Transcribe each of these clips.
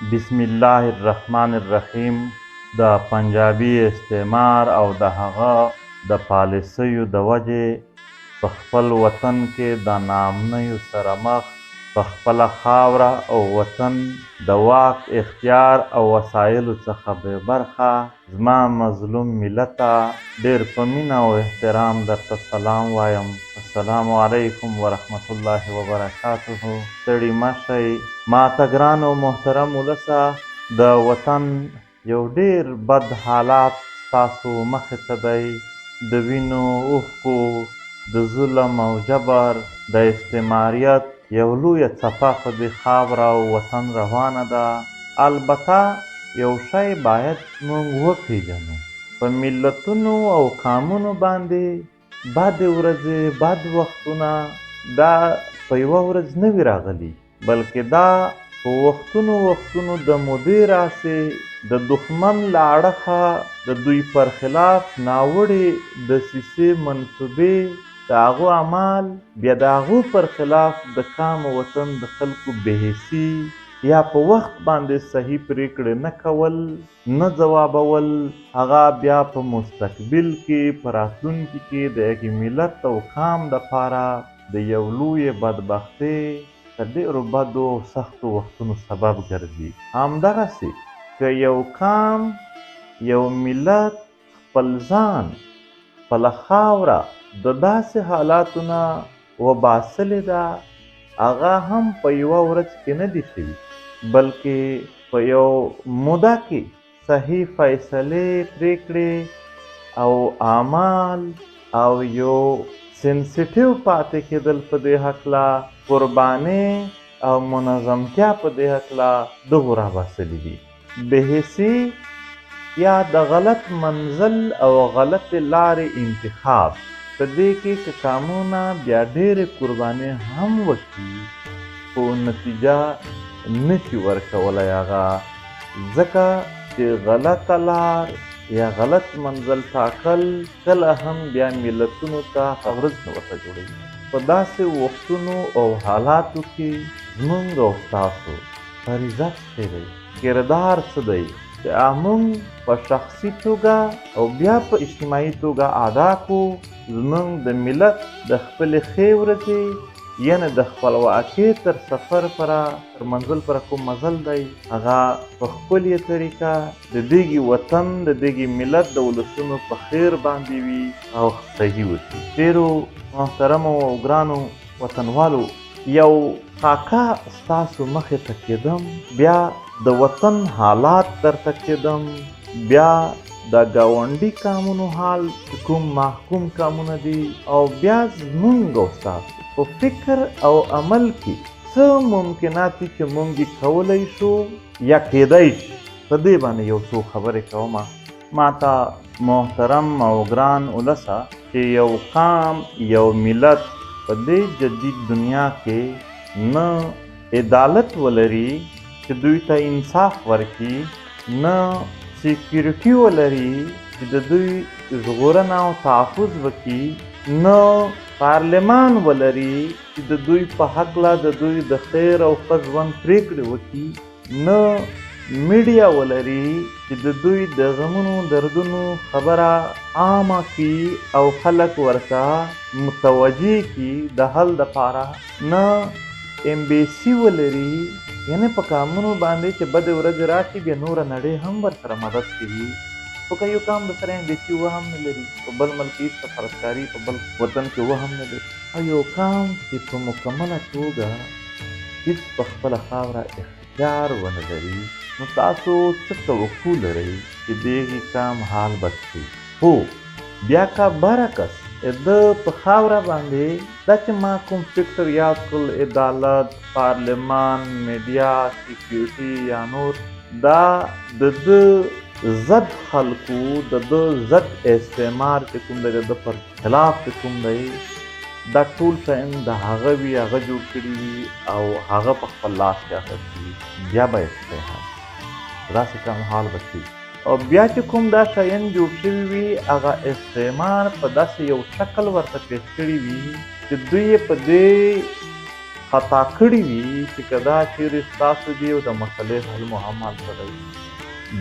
بسم الله الرحمن الرحیم. د پنجابي استعمار او د هغه د پالیسیو د وجې په خپل وطن کې د ناامنیو سره مخ، په خپله خاوره او وطن د واک اختیار او وسایلو څخه بې برخه زما مظلوم ملته ډېر په مینه او احترام درته سلام وایم. السلام علیکم ورحمت الله وبرکاته. ستړي مه شئ. ماته ګران او محترم ولسه، د وطن یو ډېر بد حالات ستاسو مخې ته دی. د وینو اوښکو، د ظلم او جبر، د استعماریت یو لویه څپه په دې خاوره او وطن روانه ده. البته یو شی باید موږ وپېژنو، په ملتونو او قامونو باندې بدې ورځې، بد وختونه دا په یوه ورځ نه وي راغلي، بلکې دا په وختونو د مودې راسې د دښمن له اړخه د دوی پر خلاف ناوړې دسیسې منصوبې، د هغو اعمال، بیا د هغو پر خلاف د قام او وطن د خلکو بېحسي یا په وخت باندې صحیح پرېکړې نه کول، نه ځوابول، هغه بیا په مستقبل کې، په راتلونکي کې د یوې ملت او قام دپاره د یو لویې بدبختۍ د ډېرو بدو او سختو وختونو سبب ګرځي. همدغسې که یو قام، یو ملت خپل ځان، خپله خاوره د داسې حالاتو نه وباسلې ده، هغه هم په یوه ورځ کې نه دي شوي، بلکې په یو موده کې صحیح فیصلې، پرېکړې او اعمال او یو سنسیټیو پاتې کېدل په دې هکله، قربانۍ او منظمتیا په دې هکله دغو راباسلي دي. بېحسي یا د غلط منزل او غلطې لارې انتخاب، په دې کې که قامونه بیا ډېرې قربانۍ هم وکړي، خو نتیجه نشي ورکولی هغه، ځکه چې غلطه لار یا غلط منزل ټاکل کله هم بیا ملتونو ته ورځ نه ورته جوړوي. په داسې وختونو او حالاتو کې زموږ او ستاسو فریضه څه دی، کردار څه دی چې موږ په شخصي توګه او بیا په اجتماعي توګه ادا کړو. زموږ د ملت د خپلې ښې ورځې، یعنې د خپلواکۍ تر سفر پره، تر منزل پره کوم مزل دی، هغه په خپلې طریقه د دغې وطن، د دغې ملت د ولسونو په خیر باندې وي او صحیح وشي. ډېرو محترمو او ګرانو وطنوالو، یو خاکه ستاسو مخې ته کېدم، بیا د وطن حالات درته کېدم، بیا د ګاونډي قامونو حال چې کوم محکوم قامونه دي، او بیا زموږ او ستاسو په فکر او عمل کې څه ممکنات دي چې موږ یې کولی شو یا کېدی شي. په دې باندې یو څو خبرې کومه. ماته محترم او ګران ولسه، چې یو قام، یو ملت په دې جدید دنیا کې نه عدالت ولري چې دوی ته انصاف ورکړي، نه سیکیورټي ولري چې د دوی ژغورنه او تحفظ وکړي، نه پارلمان ولري چې د دوی په هکله د دوی د خیر او ښه ژوند پرېکړې وکړي، نه میډیا ولري چې د دوی د غمونو، دردونو خبره عامه کړي او خلک ورته متوجه کړي د حل دپاره، نه امبیسي ولري، یعنې په قامونو باندې چې بدې ورځې راشي بیا نوره نړۍ هم ورسره مدد کوي. خو که یو قام درسره امبیسي و هم نه لري، په بل ملک هېڅ سفارتکاري په بل وطن کې و هم نه لري، او یو قام چې په مکمله توګه هېڅ په خپله خاوره اختیار ونه لري، نو تاسو څه توقع لرئ چې دغې قام حال بد شي؟ هو بیا که برعکس د په خاوره باندې دا چې ما کوم فکر یاد کړل، عدالت، پارلمان، میډیا، سیکیورټي یا نور، دا د ده ضد خلکو، د ده ضد استعمار چې کوم دی، د ده پر خلاف چې کوم دی، دا ټول شیان د هغه وي، هغه جوړ کړي وي او هغه په خپل لاس کې اخیستي وي، بیا به یې څه داسې کوم حال به شي. او بیا چې کوم دا شیان جوړ شوي وي، هغه استعمار په داسې یو شکل ورته پېښ کړي وي چې دوی یې په دې خطا کړي وي چې که دا چیرې ستاسو دي او د مسلې حل مو هم هلته دی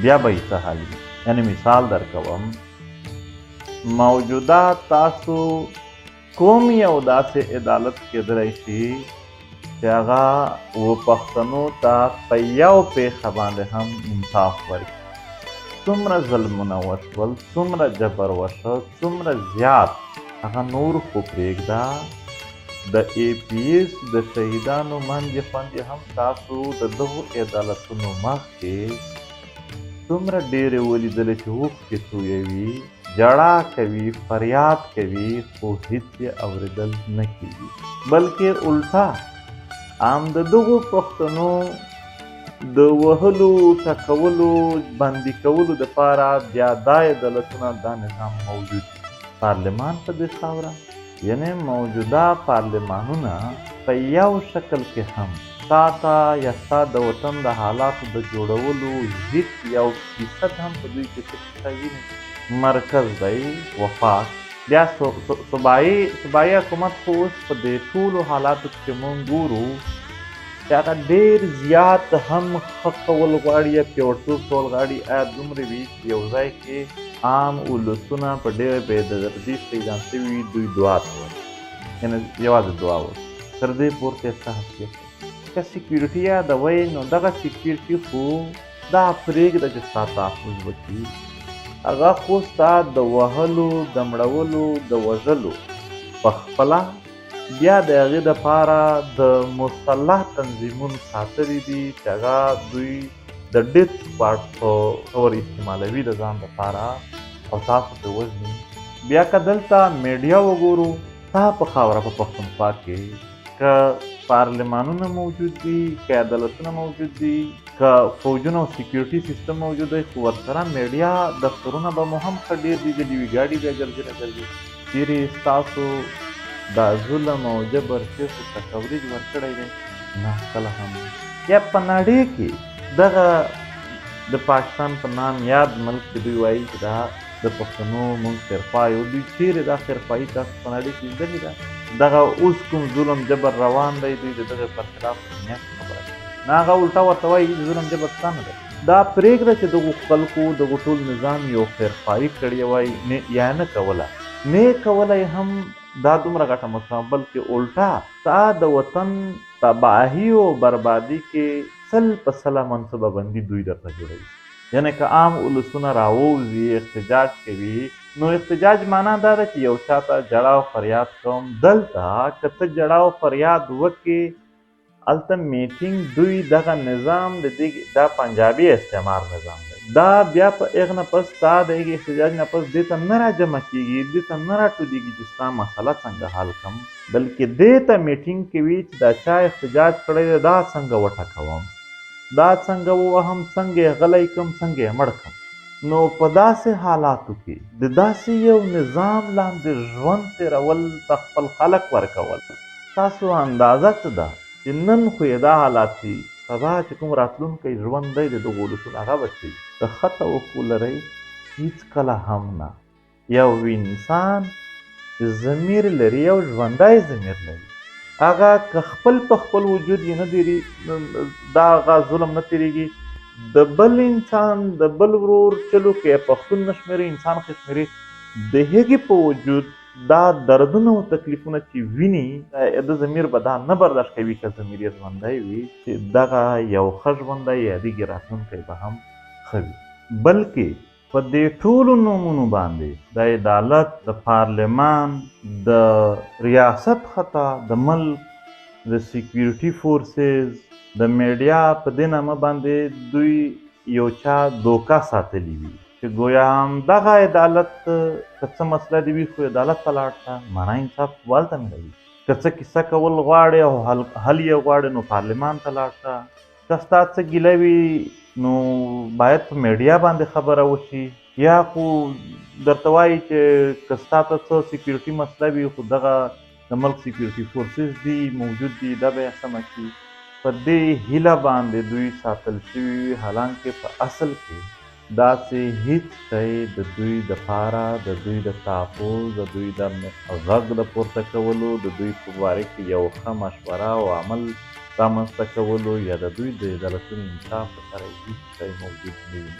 بیا به یې څه حل وي. یعنې مثال درکوم، موجوده تاسو کوم یو داسې عدالت کېدلی شي چې هغه پښتنو ته په یو پیښه باندې هم انصاف ورکړي. څومره ظلمونه وشول، څومره جبر وشو، څومره زیات، هغه نور خو پرېږده، د ای پی ایس د شهیدانو منځې خوندې هم تاسو د دغو عدالتونو مخکې څومره ډېرې ولیدلې چې اوښکې تویوي، ژړا کوي، فریاد کوي، خو هېڅ یې اورېدل نه کېږي، بلکې الټا عام د دغو پښتنو د وهلو، ټکولو، بندي کولو دپاره بیا دا عدالتونه، دا نظام موجود دی. پارلمان په دې خاوره، یعنې موجوده پارلمانونه په یو شکل کې هم تا ته یا ستا د وطن د حالاتو د جوړولو هېڅ یو فیصد هم په دوی کې څه ویني. مرکز دی وفاق، بیا صوبایي حکومت خو اوس په دې ټولو حالاتو کې مونږ ګورو چې هغه ډېر زیات هم ښه کول غواړي یا پیاوړتوب کول غواړي. آیا دومره وي چې یو ځای کې عام ولسونه په ډېره بېدردي شهیدان شوي وي، دوی دعا کول، یعنې یوازې دعا وکړي، تر دې پورته یې څه حیثیت لري. که سیکیورټي یادوئ نو دغه سیکیورټي خو دا پرېږده چې ستا تحفظ وکړي، هغه خو ستا د وهلو، د مړولو، د وژلو په خپله بیا د هغې دپاره د مسلح تنظیمونو ساتلي دي چې هغه دوی د ډیت سپاټ په طور استعمالوي د ځان دپاره او تاسو پرې وژني. بیا که دلته میډیا وګورو، تا په خاوره په پښتونخوا کې که پارلمانونه موجود دي، که عدالتونه موجود دي، که فوجونه او سیکیورټي سیستم موجود دی، خو ورسره میډیا دفترونه به مو هم ښه ډېر لیدلي وي، ګاډي بیا ګرځي چیرې ستاسو دا ظلم او جبر چیرته ته کوریج ورکړی دی؟ نه، کله هم. یا په نړۍ کې دغه د پاکستان په نام یاد ملک کې دوی وایي چې دا د پښتنو مونږ خیرخوا یو، دوی چیرې دا خیرخواهي تاسو په نړۍ کې لیدلې ده؟ دغه اوس کوم ظلم جبر روان دی، دوی د دغې پر خلاف نیت خبره کوي، نه هغه الټا ورته وایي ظلم جبر ستا نه دی. دا پرېږده چې دغو خلکو دغو ټول نظام یو خیرخواهي کړې وای یا نه کوله، نه کولی هم دا دومره غټه مسله، بلکې الټا ستا د وطن تباهي او بربادي کې 100% منصوبه بندي دوی درته جوړوي. یعنې که عام ولسونه راووځي، احتجاج کوي، نو احتجاج معنا دا ده چې یو چا ته جړا او فریاد کوم. دلته که ته جړا او فریاد وکړې، هلته میټینګ دوی دغه نظام دا پنجابي استعمار نظام دی، دا بیا په هغه نه پس ستا د هغې احتجاج نه پس دې ته نه راجمع کېږي، دې ته نه راټولېږي چې ستا مسله څنګه حل کړم، بلکې دې ته میټینګ کوي چې دا چا احتجاج کړی دی دا څنګه وټکوم، دا څنګه ووهم، څنګه یې غلی کړم، څنګه یې مړ کړم. نو په داسې حالاتو کې د داسې یو نظام لاندې ژوند تېرول ته خپل خلک ورکول، تاسو اندازه څه ده چې نن خو یې دا حالات دي، سبا چې کوم راتلونکی ژوند دی د دغو ولسونو هغه به څه وي؟ د ښه توقع لرئ؟ هېڅکله هم نه. یو انسان چې ضمیر لري، یو ژوندی ضمیر لري، هغه که خپل په خپل وجود یې نه دیري، دا هغه ظلم نه تېرېږي، د بل انسان د بل ورور چلو کې پښتون نه شمېري، انسان ښه شمېري، د هغې په وجود دا دردونه او تکلیفونه چې ویني، د ضمیر به دا نه برداشت کوي که ضمیر یې ژوندی وي چې دغه یو ښه ژوندی یادېږي، راتلونکی به هم ښه وي. بلکې په دې ټولو نومونو باندې د عدالت، د پارلمان، د ریاست خطا، د ملک، د سیکیورټي فورسز، د میډیا په دې نامه باندې دوی یو چا دوکه ساتلي وي چې ګویا همدغه عدالت که څه مسله دې وي خو عدالت ته لاړ شه، معنا انصاف والته ملوي. که څه کیسه کول غواړې او حل یې غواړې نو پارلمان ته لاړ شه. که ستا څه ګیله وي نو باید په میډیا باندې خبره وشي، یا خو درته وایي چې که ستا ته څه سیکیورټي مسله وي خو دغه د ملک سیکیورټي فورسز دي موجود دي، دا به یې سمه کړي. په دې هیله باندې دوی ساتل شوي وي، حالانکې په اصل کې داسې هیڅ شی د دوی دپاره د دوی د تحفظ د دوی د غږ د پورته کولو د دوی په باره کې یو ښه مشوره او عمل رامنځته کولو یا د دوی د عدالتونو انصاف لپاره هیڅ شی موجود نه وي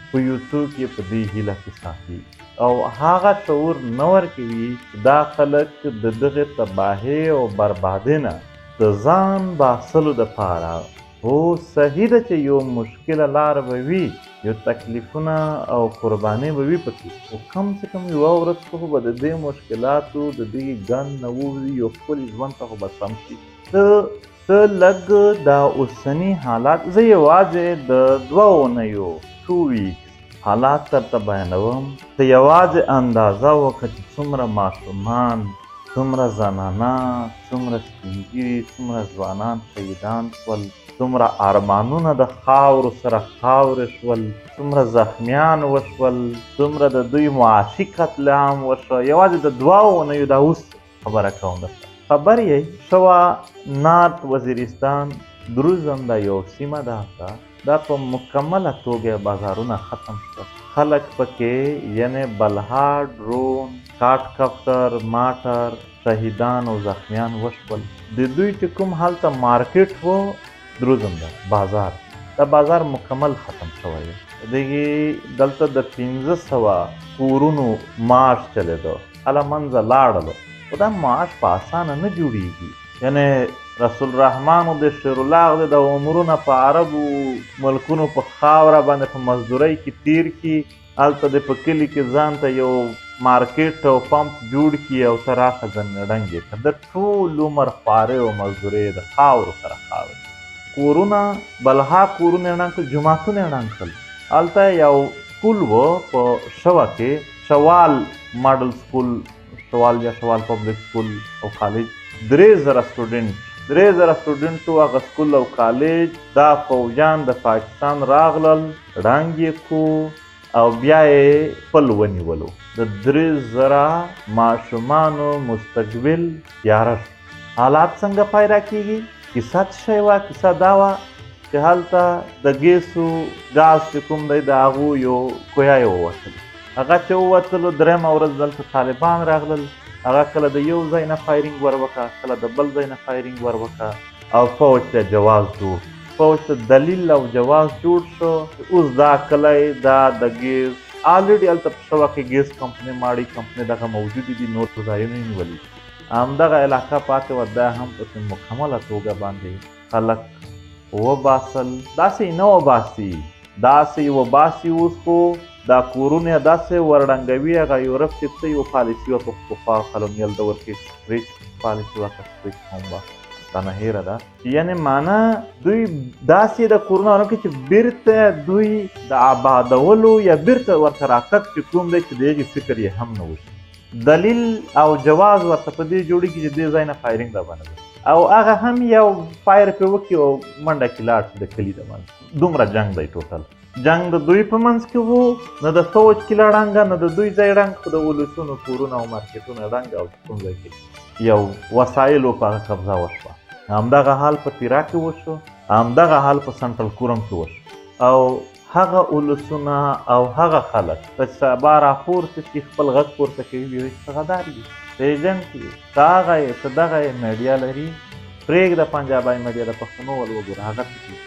خو یو څوک یې په دې هیله کې ساتي او هغه شعور نه ورکوي چې دا خلک د دغې تباهۍ او بربادۍ نه د ځان باسلو دپاره هو صحیح ده چې یو مشکله لاره به وي یو تکلیفونه او قربانۍ به وي پکې خو کم څه کم یوه ورځ خو به د دې مشکلاتو د دې ګند نه ووځي یو ښکلي ژوند ته خو به سم شي ته لږ دا اوسني حالات زه یوازې د 2 اونیو 2 ویکس حالات درته بیانوم ته یوازې اندازه وکړه چې څومره ماشومان څومره زنانه څومره سپین ږیري څومره ځوانان شهیدان شول څومره ارمانونه د خاورو سره خاورې شول څومره زخمیان وشول څومره د دوی معاشي قتل عام وشو یوازې د 2 اونیو دا اوس خبره کوم درته خبر یې شوه نارت وزیرستان دروزم دا یو سیمه ده دا په مکمله توګه بازارونه ختم شول خلک پکې یعنی بلها ډرون کاټ کفتر ماټر شهیدان او زخمیان وشول د دوی چې کوم هلته مارکیټ و دروزم ده بازار دا بازار مکمل ختم شوی دغې دلته د 1500 کورونو معاش چلېده هله منځه لاړلو خو دا معاش په اسانه نه جوړیږي یعنی رسول الرحمن د شیر الله د عمرونه په عربو ملکونو په خاوره باندې په مزدورۍ کې تیر کړي هلته د په کلي کې ځان ته یو مارکیټ او پمپ جوړ کړي او ته راشه ځنډنګ یې کړه د ټول عمر خوارۍ او مزدورۍ د خاورو سره خاورې کورونه بلها کورونه یې ړنګ کړل جوماتونه یې ړنګ کړل هلته یو سکول و په شوه کې شوال ماډل سکول شوال یا شوال پبلک سکول او کالج 3000 سټوډنټو هغه سکول او کالج دا فوجان د پاکستان راغلل ړنګ یې کړو او بیا یې خپل ونیولو د 3000 ماشومانو مستقبل تیاره شو حالات څنګه پیدا کیږي کیسه څه شی وه کیسه دا وه چې هلته د ګیسو ګاز چې کوم دی د هغو یو کویا یې ووتل هغه چې ووتلو درېیمه ورځ دلته طالبان راغلل هغه کله د یو ځای نه فایرینګ ور وکړه کله د بل ځای نه فایرینګ ور وکړه او فوج ته جواز جوړ فوج ته دلیل او جواز جوړ شو اوس دا کلی دا د ګیس الریډي هلته په شوه کې ګیس کمپنۍ ماړی کمپنۍ دغه موجودې دي نور ځایونه یې نیولي همدغه علاقه پاتې وه دا هم پسې مکمله توګه باندې خلک وباسل داسې نه وباسي داسې یې وباسي اوس خو دا کورونه داسې ورړنګوي هغه یورپ چې څه یو پالیسي وه په پخوا کلونیل دور کې سټریچ پالیسي وه که سټریچ هم وه تا نه هیره ده یعنې معنا دوی داسې د کورونه ورکړي چې بیرته دوی د آبادولو یا بیرته ورته راکک چې کوم دی چې د هغې فکر یې هم نه وشي دلیل او جواز ورته په دې جوړېږي چې دې ځای نه فایرینګ راباندې او هغه هم یو فایر پرې وکړي او منډه کې لاړ شي د کلي د منځ دومره جنګ دی ټوټل جنګ د دوی په منځ کې وو نه د فوج کیله ړنګه نه د دوی ځای ړنګ خو د ولسونو کورونه او مارکیټونه ړنګ او کوم ځای کې یو وسایلو په هغه قبضه وشوه همدغه حال په تیرا کې وشو همدغه حال په سنټرل کورم کې وشو او هغه ولسونه او هغه خلک چې سبا راپورته شي خپل غږ پورته کوي وایي چې غدار دي ایجنټ دي که هغه یې که دغه یې میډیا لري پرېږده پنجابی میډیا د پښتنو ول وګوره هغه څه دي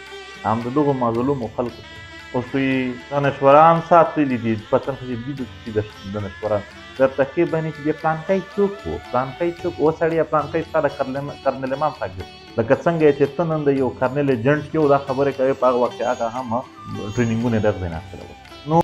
هم د دغو مظلومو خلکو اوس یې دانشوران ساتلي دي پتن خو چې دي د دانشوران درته ښې بني چې د پلانکی څوک و پلانکی څوک و سړیه پلانکی ستا د کرنل امام صاحب لکه څنګه چې ته نن د یو کرنل ایجنټ کې و دا خبرې کوې په هغه وخت کې هغه هم ټرینینګونه یې دغه ځای نه اخیستلی و نو